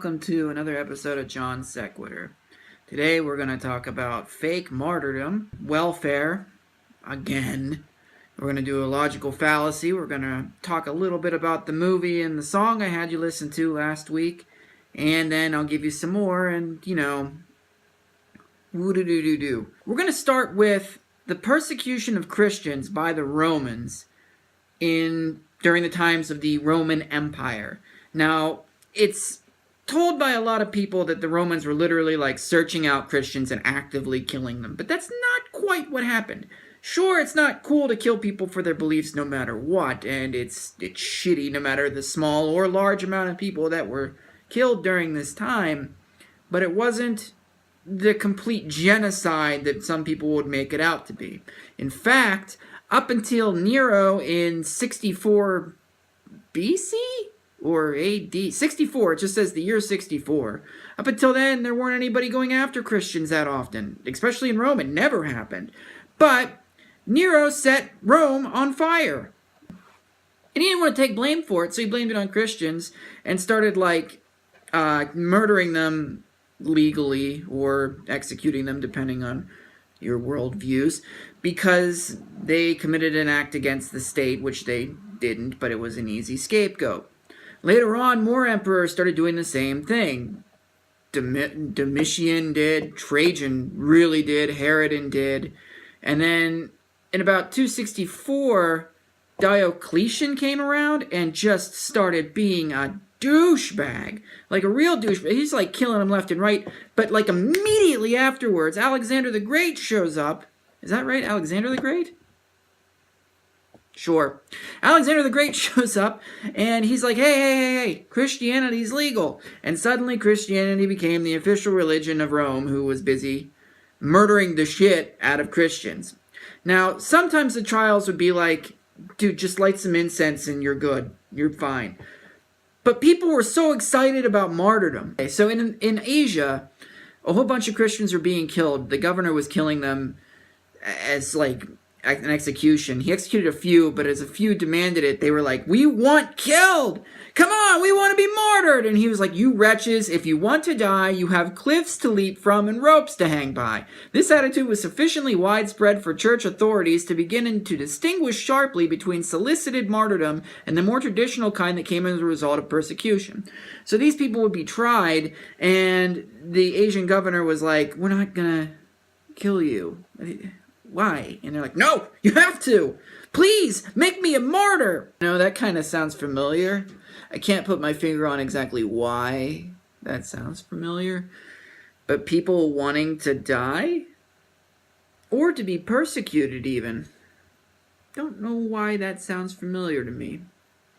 welcome to another episode of John Sequitur. Today we're going to talk about fake martyrdom, welfare, again. We're going to do a logical fallacy. We're going to talk a little bit about the movie and the song I had you listen to last week. And then I'll give you some more and, woo-doo-doo-doo-doo. We're going to start with the persecution of Christians by the Romans during the times of the Roman Empire. Now, it's told by a lot of people that the Romans were literally like searching out Christians and actively killing them, but that's not quite what happened. Sure, it's not cool to kill people for their beliefs no matter what, and it's shitty no matter the small or large amount of people that were killed during this time, but it wasn't the complete genocide that some people would make it out to be. In fact, up until Nero in 64 BC? Or AD, 64, it just says the year 64. Up until then, there weren't anybody going after Christians that often, especially in Rome. It never happened. But Nero set Rome on fire. And he didn't want to take blame for it, so he blamed it on Christians and started, murdering them legally or executing them, depending on your worldviews, because they committed an act against the state, which they didn't, but it was an easy scapegoat. Later on, more emperors started doing the same thing. Domitian did, Trajan really did, Herod did. And then in about 264, Diocletian came around and just started being a douchebag. Like a real douchebag. He's like killing them left and right. But like immediately afterwards, Alexander the Great shows up. Is that right? Alexander the Great? Sure. Alexander the Great shows up, and he's like, hey, Christianity's legal. And suddenly Christianity became the official religion of Rome, who was busy murdering the shit out of Christians. Now, sometimes the trials would be like, dude, just light some incense and you're good. You're fine. But people were so excited about martyrdom. So in Asia, a whole bunch of Christians were being killed. The governor was killing them as, an execution. He executed a few, but as a few demanded it, they were like, we want killed! Come on, we want to be martyred! And he was like, you wretches, if you want to die, you have cliffs to leap from and ropes to hang by. This attitude was sufficiently widespread for church authorities to begin to distinguish sharply between solicited martyrdom and the more traditional kind that came as a result of persecution. So these people would be tried, and the Asian governor was like, we're not gonna kill you. Why? And they're like, no, you have to. Please, make me a martyr. That kind of sounds familiar. I can't put my finger on exactly why that sounds familiar. But people wanting to die? Or to be persecuted even. Don't know why that sounds familiar to me.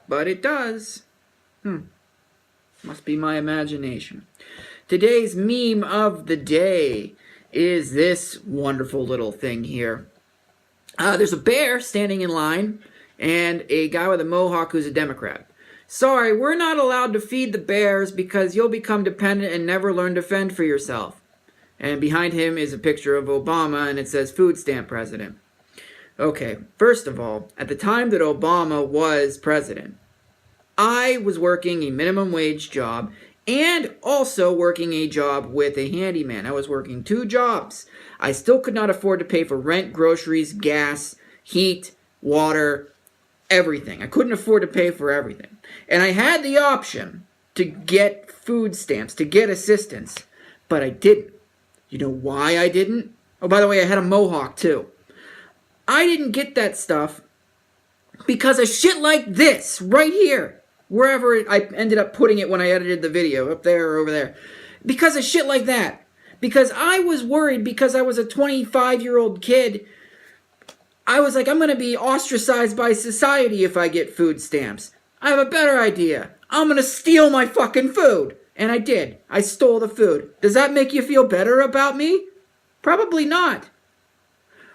But it does. Must be my imagination. Today's meme of the day is this wonderful little thing here. There's a bear standing in line and a guy with a mohawk who's a Democrat. Sorry, we're not allowed to feed the bears because you'll become dependent and never learn to fend for yourself. And behind him is a picture of Obama and it says food stamp president. Okay, first of all, at the time that Obama was president, I was working a minimum wage job and also working a job with a handyman. I was working 2 jobs. I still could not afford to pay for rent, groceries, gas, heat, water, everything. I couldn't afford to pay for everything. And I had the option to get food stamps, to get assistance, but I didn't. You know why I didn't? Oh, by the way, I had a mohawk too. I didn't get that stuff because of shit like this right here. Wherever I ended up putting it when I edited the video, up there or over there. Because of shit like that. Because I was worried because I was a 25-year-old kid. I was like, I'm going to be ostracized by society if I get food stamps. I have a better idea. I'm going to steal my fucking food. And I did. I stole the food. Does that make you feel better about me? Probably not.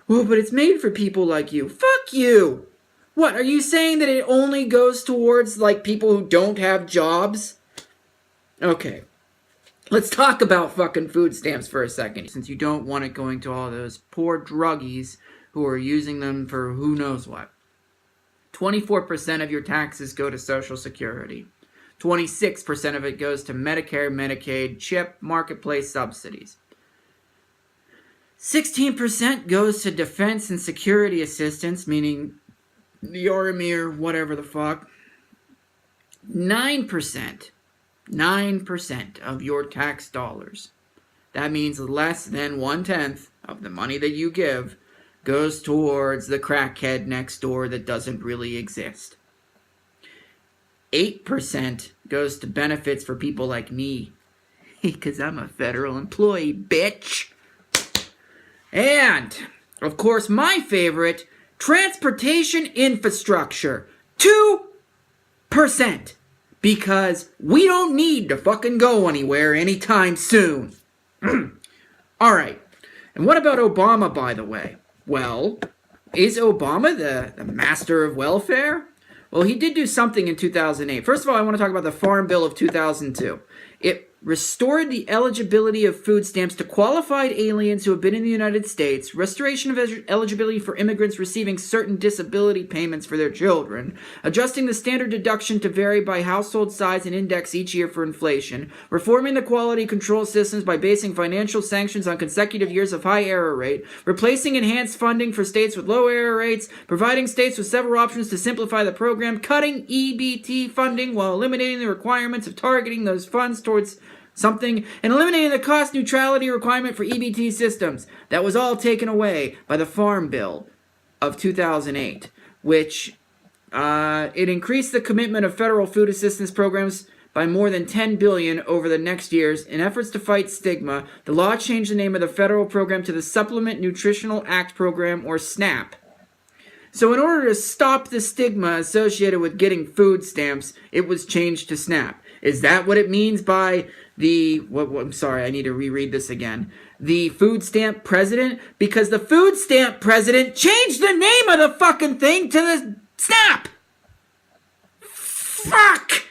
Well, but it's made for people like you. Fuck you. What, are you saying that it only goes towards, people who don't have jobs? Okay. Let's talk about fucking food stamps for a second, since you don't want it going to all those poor druggies who are using them for who knows what. 24% of your taxes go to Social Security. 26% of it goes to Medicare, Medicaid, CHIP, marketplace subsidies. 16% goes to defense and security assistance, meaning the army or whatever the fuck. 9% of your tax dollars, that means less than 1/10 of the money that you give, goes towards the crackhead next door that doesn't really exist. 8% goes to benefits for people like me, because I'm a federal employee, bitch. And, of course, my favorite, transportation infrastructure, 2%. Because we don't need to fucking go anywhere anytime soon. Alright, and what about Obama, by the way? Well, is Obama the master of welfare? Well, he did do something in 2008. First of all, I want to talk about the Farm Bill of 2002. It restored the eligibility of food stamps to qualified aliens who have been in the United States, restoration of eligibility for immigrants receiving certain disability payments for their children, adjusting the standard deduction to vary by household size and index each year for inflation, reforming the quality control systems by basing financial sanctions on consecutive years of high error rate, replacing enhanced funding for states with low error rates, providing states with several options to simplify the program, cutting EBT funding while eliminating the requirements of targeting those funds towards something, and eliminating the cost neutrality requirement for EBT systems. That was all taken away by the Farm Bill of 2008, which it increased the commitment of federal food assistance programs by more than $10 billion over the next years. In efforts to fight stigma, the law changed the name of the federal program to the Supplement Nutritional Act Program, or SNAP. So in order to stop the stigma associated with getting food stamps, it was changed to SNAP. Is that what it means by I'm sorry, I need to reread this again. The food stamp president? Because the food stamp president changed the name of the fucking thing to the SNAP! Fuck!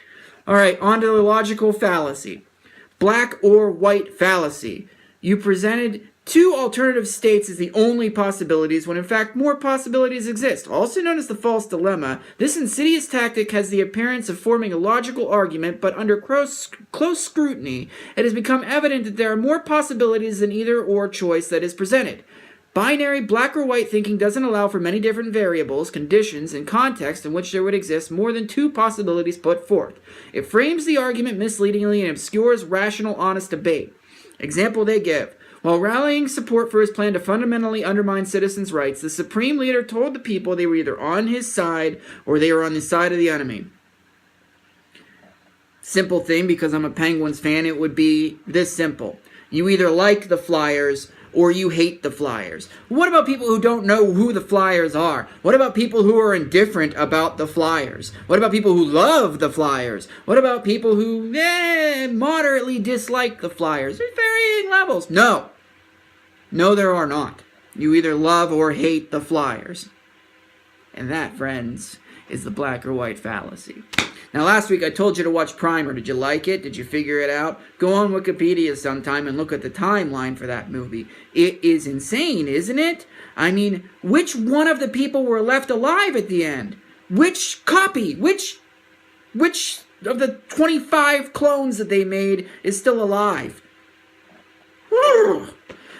Alright, on to the logical fallacy. Black or white fallacy. You presented two alternative states as the only possibilities when in fact more possibilities exist. Also known as the false dilemma, this insidious tactic has the appearance of forming a logical argument, but under close scrutiny, it has become evident that there are more possibilities than either or choice that is presented. Binary black or white thinking doesn't allow for many different variables, conditions, and contexts in which there would exist more than two possibilities put forth. It frames the argument misleadingly and obscures rational, honest debate. Example they give. While rallying support for his plan to fundamentally undermine citizens' rights, the supreme leader told the people they were either on his side or they were on the side of the enemy. Simple thing, because I'm a Penguins fan, it would be this simple. You either like the Flyers or you hate the Flyers. What about people who don't know who the Flyers are? What about people who are indifferent about the Flyers? What about people who love the Flyers? What about people who moderately dislike the Flyers? There's varying levels. No, there are not. You either love or hate the Flyers. And that, friends, is the black or white fallacy. Now, last week I told you to watch Primer. Did you like it? Did you figure it out? Go on Wikipedia sometime and look at the timeline for that movie. It is insane, isn't it? I mean, which one of the people were left alive at the end? Which copy? Which of the 25 clones that they made is still alive?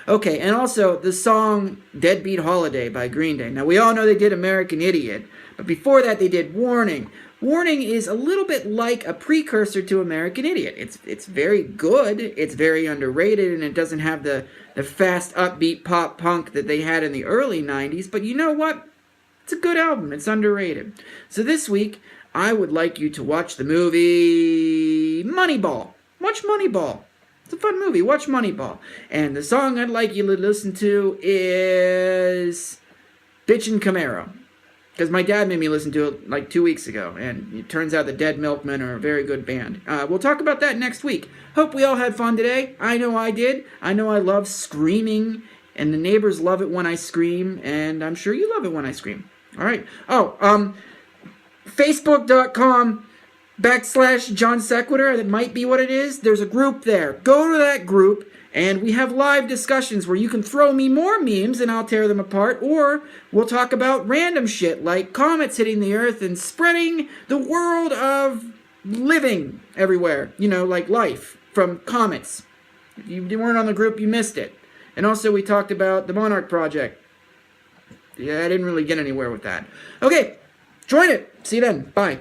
Okay, and also the song Deadbeat Holiday by Green Day. Now, we all know they did American Idiot, but before that they did Warning. Warning is a little bit like a precursor to American Idiot. It's very good, it's very underrated, and it doesn't have the fast, upbeat pop punk that they had in the early 90s, but you know what? It's a good album, it's underrated. So this week, I would like you to watch the movie Moneyball. Watch Moneyball. It's a fun movie. Watch Moneyball. And the song I'd like you to listen to is Bitchin' Camaro. Because my dad made me listen to it like 2 weeks ago. And it turns out the Dead Milkmen are a very good band. We'll talk about that next week. Hope we all had fun today. I know I did. I know I love screaming. And the neighbors love it when I scream. And I'm sure you love it when I scream. All right. Facebook.com/John Sequitur. That might be what it is. There's a group there. Go to that group. And we have live discussions where you can throw me more memes and I'll tear them apart. Or we'll talk about random shit like comets hitting the earth and spreading the world of living everywhere, you know, like life from comets. If you weren't on the group, you missed it. And also we talked about the Monarch Project. Yeah, I didn't really get anywhere with that. Okay, join it. See you then. Bye.